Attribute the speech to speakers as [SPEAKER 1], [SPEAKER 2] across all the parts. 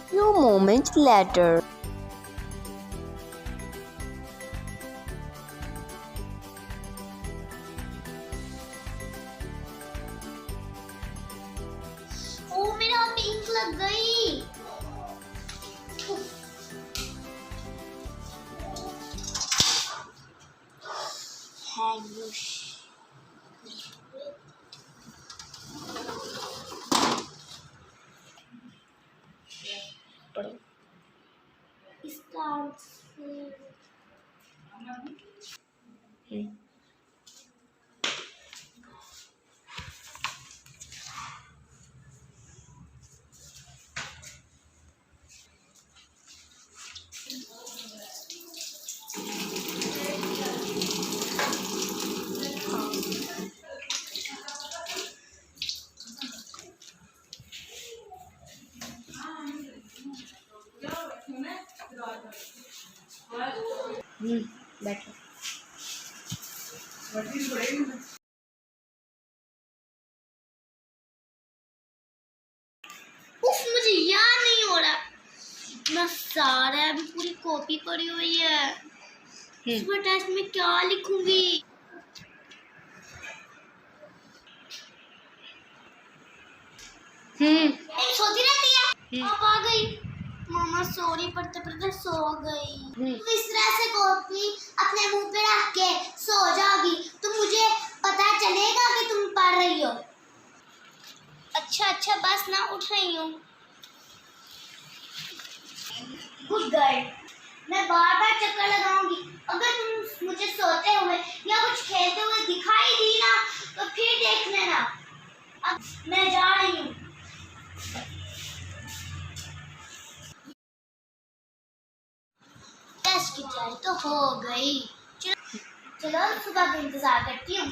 [SPEAKER 1] Few moments later.
[SPEAKER 2] ओ मेरा pink लग गई। इसका आंसर
[SPEAKER 1] बैठो।
[SPEAKER 2] उफ, मुझे याद नहीं हो रहा। इतना सारा है, अभी पूरी कॉपी पड़ी हुई है। सुबह टेस्ट में क्या लिखूंगी? सोती रहती है। अब आ गई। मामा सॉरी पढ़ते पढ़ते सो गई। तुम इस तरह से कॉपी अपने मुंह पे रख के सो जाओगी तो मुझे पता चलेगा कि तुम पढ़ रही हो। अच्छा बस ना, उठ रही हूँ। Good girl. मैं बार बार चक्कर लगाऊंगी। अगर तुम मुझे सोते हुए या कुछ खेलते हुए दिखाई दी ना तो फिर देख लेना। अब मैं जा रही हूँ। टेस्ट की तैयारी तो हो गई। चलो सुबह का इंतजार करती हूँ।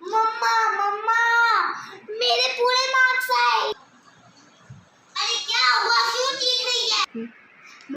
[SPEAKER 2] मम्मा मेरे पूरे मार्क्स आए। अरे क्या हुआ, क्यों चीख रही है?